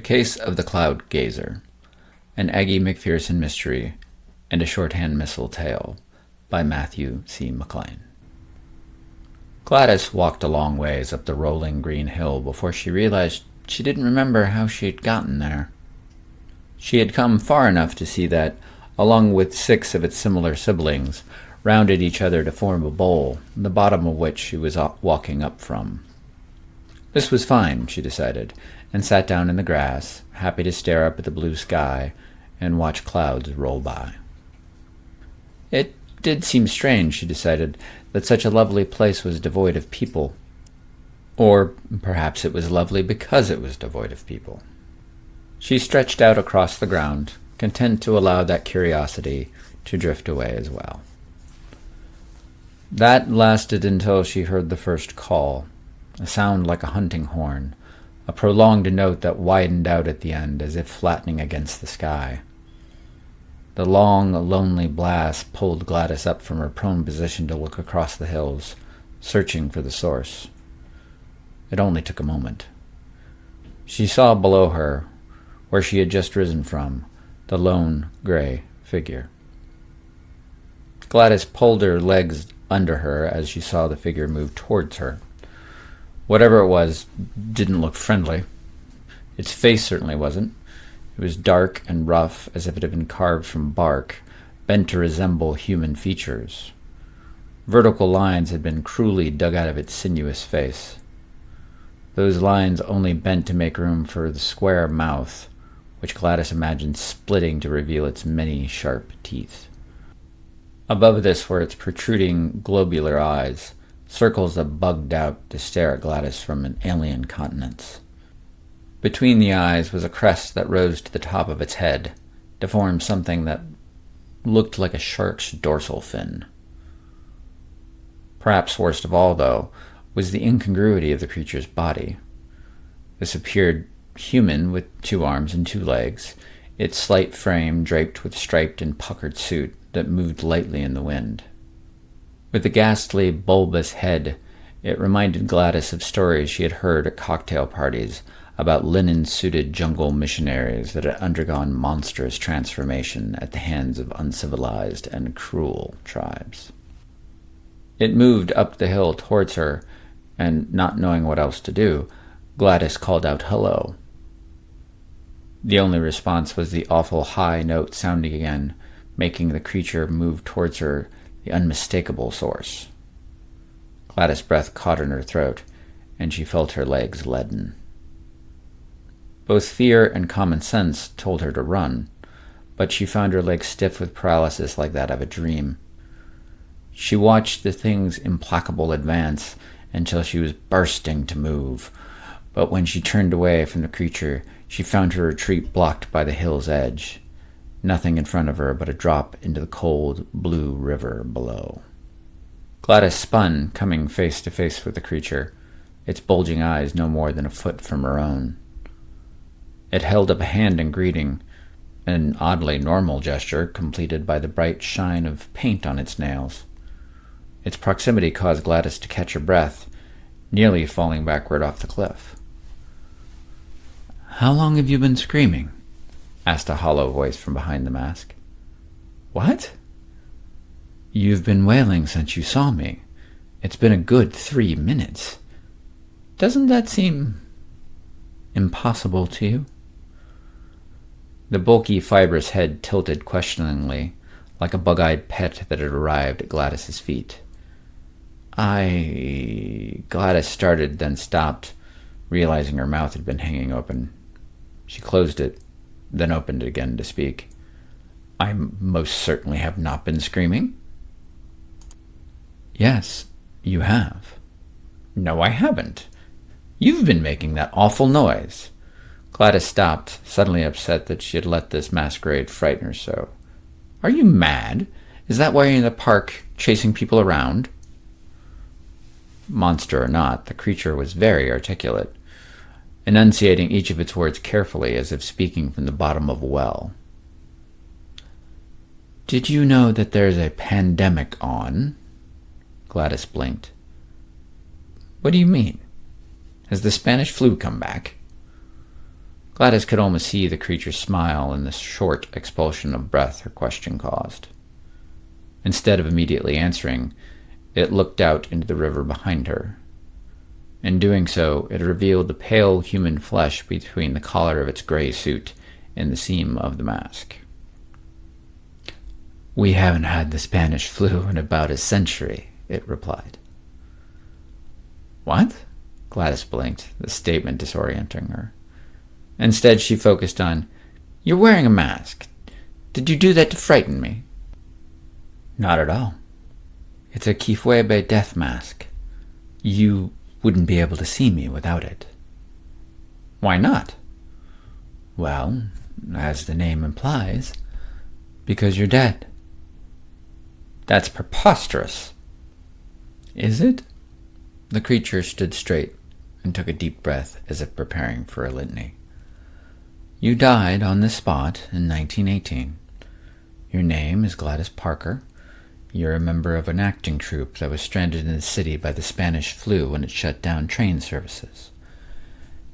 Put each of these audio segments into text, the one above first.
Case of the Cloud Gazer, an Aggie McPherson mystery, and a shorthand missile tale by Matthew C. McLean. Gladys walked a long ways up the rolling green hill before she realized she didn't remember how she had gotten there. She had come far enough to see that, along with 6 of its similar siblings, rounded each other to form a bowl, the bottom of which she was walking up from. This was fine, she decided, and sat down in the grass, happy to stare up at the blue sky and watch clouds roll by. It did seem strange, she decided, that such a lovely place was devoid of people. Or perhaps it was lovely because it was devoid of people. She stretched out across the ground, content to allow that curiosity to drift away as well. That lasted until she heard the first call, a sound like a hunting horn, a prolonged note that widened out at the end as if flattening against the sky. The long, lonely blast pulled Gladys up from her prone position to look across the hills, searching for the source. It only took a moment. She saw below her, where she had just risen from, the lone, gray figure. Gladys pulled her legs under her as she saw the figure move towards her. Whatever it was didn't look friendly. Its face certainly wasn't. It was dark and rough, as if it had been carved from bark, bent to resemble human features. Vertical lines had been cruelly dug out of its sinuous face. Those lines only bent to make room for the square mouth, which Gladys imagined splitting to reveal its many sharp teeth. Above this were its protruding globular eyes, circles that bugged out to stare at Gladys from an alien continents. Between the eyes was a crest that rose to the top of its head, to form something that looked like a shark's dorsal fin. Perhaps worst of all, though, was the incongruity of the creature's body. This appeared human with 2 arms and 2 legs, its slight frame draped with striped and puckered suit that moved lightly in the wind. With the ghastly, bulbous head, it reminded Gladys of stories she had heard at cocktail parties about linen-suited jungle missionaries that had undergone monstrous transformation at the hands of uncivilized and cruel tribes. It moved up the hill towards her, and not knowing what else to do, Gladys called out hello. The only response was the awful high note sounding again, making the creature move towards her, the unmistakable source. Gladys' breath caught in her throat, and she felt her legs leaden. Both fear and common sense told her to run, but she found her legs stiff with paralysis like that of a dream. She watched the thing's implacable advance until she was bursting to move, but when she turned away from the creature, she found her retreat blocked by the hill's edge. Nothing in front of her but a drop into the cold, blue river below. Gladys spun, coming face to face with the creature, its bulging eyes no more than a foot from her own. It held up a hand in greeting, an oddly normal gesture completed by the bright shine of paint on its nails. Its proximity caused Gladys to catch her breath, nearly falling backward off the cliff. "How long have you been screaming?" asked a hollow voice from behind the mask. "What?" "You've been wailing since you saw me. It's been a good 3 minutes. Doesn't that seem impossible to you?" The bulky, fibrous head tilted questioningly, like a bug-eyed pet that had arrived at Gladys's feet. Gladys started, then stopped, realizing her mouth had been hanging open. She closed it, then opened it again to speak. "I most certainly have not been screaming." "Yes, you have." "No, I haven't. You've been making that awful noise." Gladys stopped, suddenly upset that she had let this masquerade frighten her so. "Are you mad? Is that why you're in the park, chasing people around?" Monster or not, the creature was very articulate, enunciating each of its words carefully as if speaking from the bottom of a well. "Did you know that there's a pandemic on?" Gladys blinked. "What do you mean? Has the Spanish flu come back?" Gladys could almost see the creature's smile in the short expulsion of breath her question caused. Instead of immediately answering, it looked out into the river behind her. In doing so, it revealed the pale human flesh between the collar of its gray suit and the seam of the mask. "We haven't had the Spanish flu in about a century," it replied. "What?" Gladys blinked, the statement disorienting her. Instead, she focused on, "You're wearing a mask. Did you do that to frighten me?" "Not at all. It's a Kifuebe death mask. You wouldn't be able to see me without it." "Why not?" "Well, as the name implies, because you're dead." "That's preposterous." "Is it?" The creature stood straight and took a deep breath as if preparing for a litany. "You died on this spot in 1918. Your name is Gladys Parker. You're a member of an acting troupe that was stranded in the city by the Spanish flu when it shut down train services.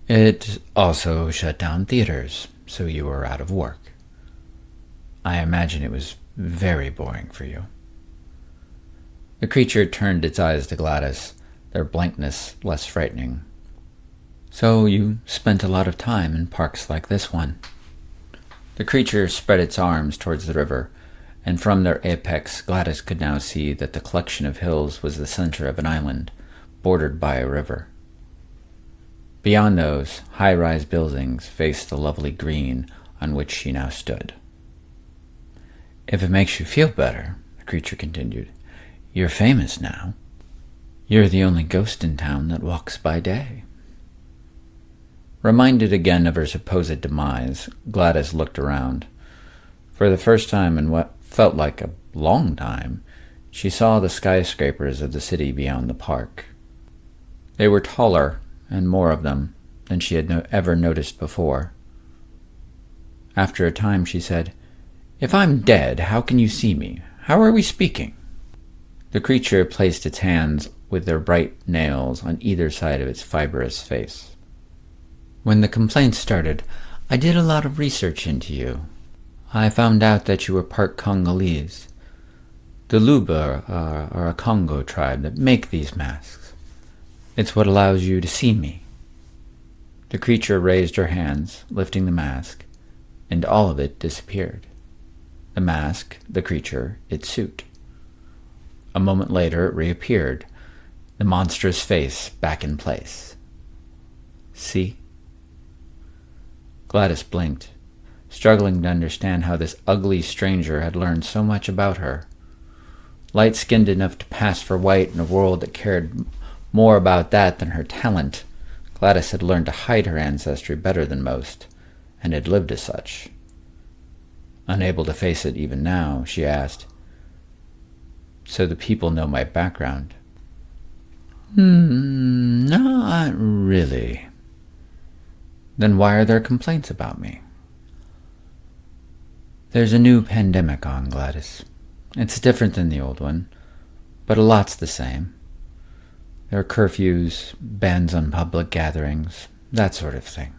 It also shut down theaters, so you were out of work. I imagine it was very boring for you." The creature turned its eyes to Gladys, their blankness less frightening. "So you spent a lot of time in parks like this one." The creature spread its arms towards the river, and from their apex Gladys could now see that the collection of hills was the center of an island, bordered by a river. Beyond those, high-rise buildings faced the lovely green on which she now stood. "If it makes you feel better," the creature continued, "you're famous now. You're the only ghost in town that walks by day." Reminded again of her supposed demise, Gladys looked around. For the first time in what felt like a long time, she saw the skyscrapers of the city beyond the park. They were taller, and more of them, than she had ever noticed before. After a time she said, "If I'm dead, how can you see me? How are we speaking?" The creature placed its hands with their bright nails on either side of its fibrous face. "When the complaints started, I did a lot of research into you. I found out that you were part Congolese. The Luba are a Congo tribe that make these masks. It's what allows you to see me." The creature raised her hands, lifting the mask, and all of it disappeared. The mask, the creature, its suit. A moment later it reappeared, the monstrous face back in place. "See?" Gladys blinked, struggling to understand how this ugly stranger had learned so much about her. Light-skinned enough to pass for white in a world that cared more about that than her talent, Gladys had learned to hide her ancestry better than most, and had lived as such. Unable to face it even now, she asked, "So the people know my background?" Not really." "Then why are there complaints about me?" "There's a new pandemic on, Gladys. It's different than the old one, but a lot's the same. There are curfews, bans on public gatherings, that sort of thing.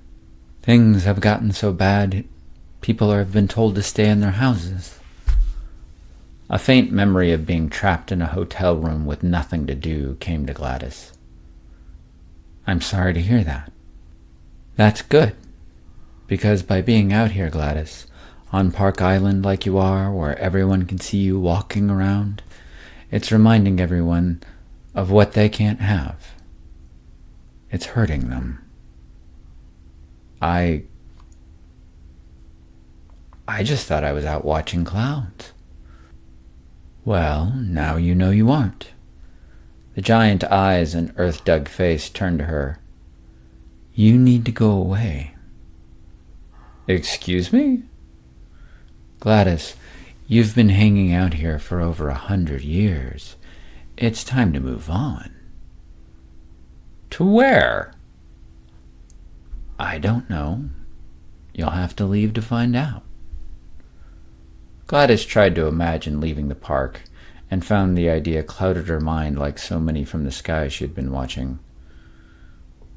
Things have gotten so bad, people have been told to stay in their houses." A faint memory of being trapped in a hotel room with nothing to do came to Gladys. "I'm sorry to hear that." "That's good, because by being out here, Gladys, on Park Island like you are, where everyone can see you walking around, it's reminding everyone of what they can't have. It's hurting them." I just thought I was out watching clouds." "Well, now you know you aren't." The giant eyes and earth-dug face turned to her. "You need to go away." "Excuse me?" "Gladys, you've been hanging out here for over 100 years. It's time to move on." "To where?" "I don't know. You'll have to leave to find out." Gladys tried to imagine leaving the park, and found the idea clouded her mind like so many from the sky she had been watching.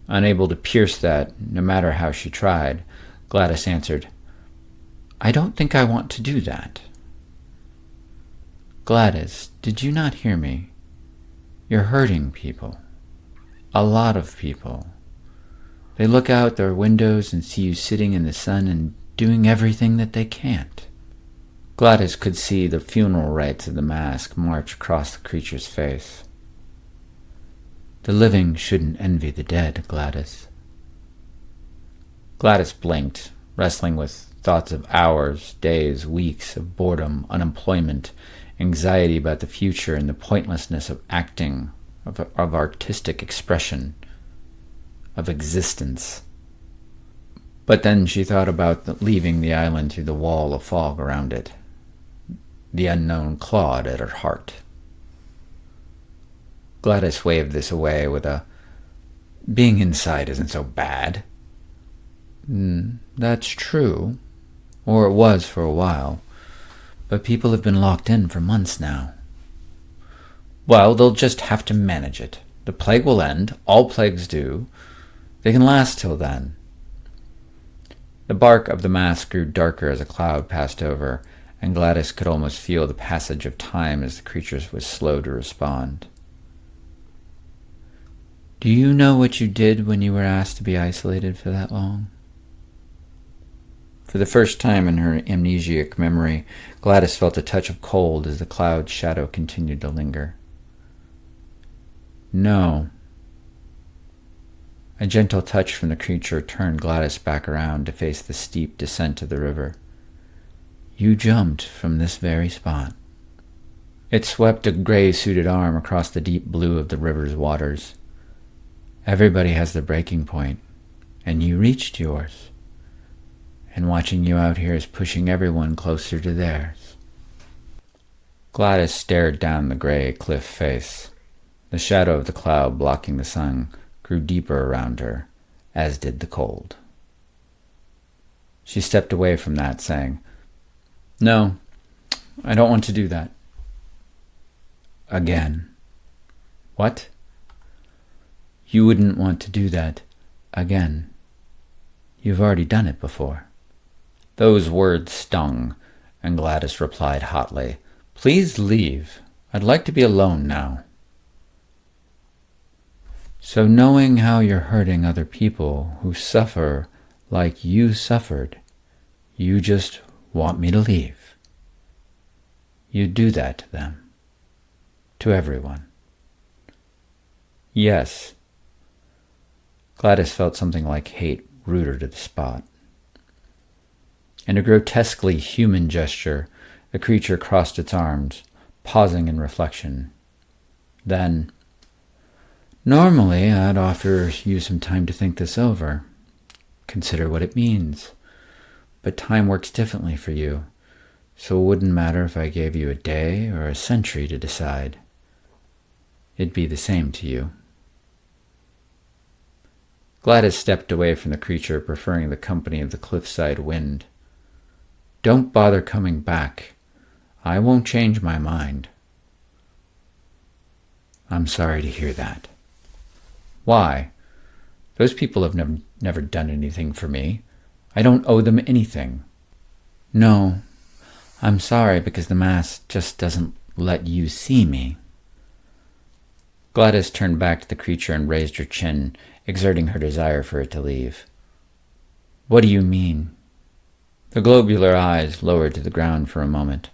Unable to pierce that, no matter how she tried, Gladys answered, "I don't think I want to do that." "Gladys, did you not hear me? You're hurting people. A lot of people. They look out their windows and see you sitting in the sun and doing everything that they can't." Gladys could see the funeral rites of the mask march across the creature's face. "The living shouldn't envy the dead, Gladys." Gladys blinked, wrestling with thoughts of hours, days, weeks of boredom, unemployment, anxiety about the future, and the pointlessness of acting, of artistic expression, of existence. But then she thought about leaving the island through the wall of fog around it. The unknown clawed at her heart. Gladys waved this away with a, "Being inside isn't so bad." That's true. Or it was for a while. But people have been locked in for months now." "Well, they'll just have to manage it. The plague will end. All plagues do. They can last till then." The bark of the mask grew darker as a cloud passed over, and Gladys could almost feel the passage of time as the creature was slow to respond. "Do you know what you did when you were asked to be isolated for that long?" For the first time in her amnesiac memory, Gladys felt a touch of cold as the cloud's shadow continued to linger. "No." A gentle touch from the creature turned Gladys back around to face the steep descent of the river. "You jumped from this very spot." It swept a gray-suited arm across the deep blue of the river's waters. "Everybody has their breaking point, and you reached yours. And watching you out here is pushing everyone closer to theirs." Gladys stared down the gray cliff face. The shadow of the cloud blocking the sun grew deeper around her, as did the cold. She stepped away from that, saying, "No, I don't want to do that." "Again." "What?" "You wouldn't want to do that again. You've already done it before." Those words stung, and Gladys replied hotly, "Please leave. I'd like to be alone now." "So knowing how you're hurting other people who suffer like you suffered, you just want me to leave? You'd do that to them? To everyone?" "Yes." Gladys felt something like hate root her to the spot. In a grotesquely human gesture, the creature crossed its arms, pausing in reflection. Then, "Normally, I'd offer you some time to think this over. Consider what it means. But time works differently for you, so it wouldn't matter if I gave you a day or a century to decide. It'd be the same to you." Gladys stepped away from the creature, preferring the company of the cliffside wind. "Don't bother coming back. I won't change my mind." "I'm sorry to hear that." "Why? Those people have never done anything for me. I don't owe them anything." "No, I'm sorry because the mask just doesn't let you see me." Gladys turned back to the creature and raised her chin, exerting her desire for it to leave. "What do you mean?" The globular eyes lowered to the ground for a moment,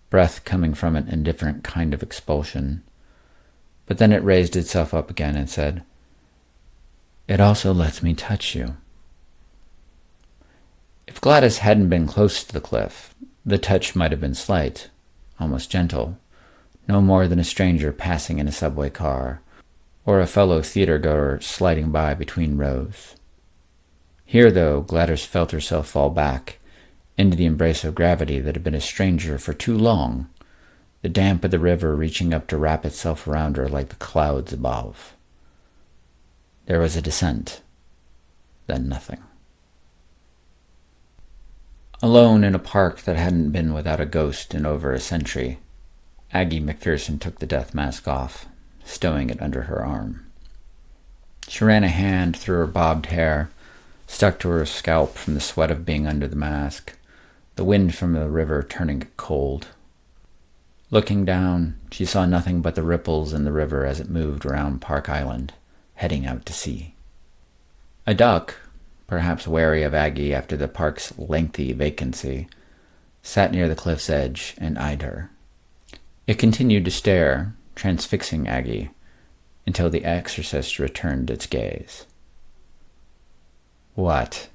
breath coming from it in a different kind of expulsion. But then it raised itself up again and said, "It also lets me touch you." If Gladys hadn't been close to the cliff, the touch might have been slight, almost gentle, no more than a stranger passing in a subway car, or a fellow theater-goer sliding by between rows. Here, though, Gladys felt herself fall back, into the embrace of gravity that had been a stranger for too long, the damp of the river reaching up to wrap itself around her like the clouds above. There was a descent, then nothing. Alone in a park that hadn't been without a ghost in over a century, Aggie McPherson took the death mask off, stowing it under her arm. She ran a hand through her bobbed hair, stuck to her scalp from the sweat of being under the mask, the wind from the river turning it cold. Looking down, she saw nothing but the ripples in the river as it moved around Park Island, heading out to sea. A duck, perhaps wary of Aggie after the park's lengthy vacancy, sat near the cliff's edge and eyed her. It continued to stare, transfixing Aggie, until the exorcist returned its gaze. "What?"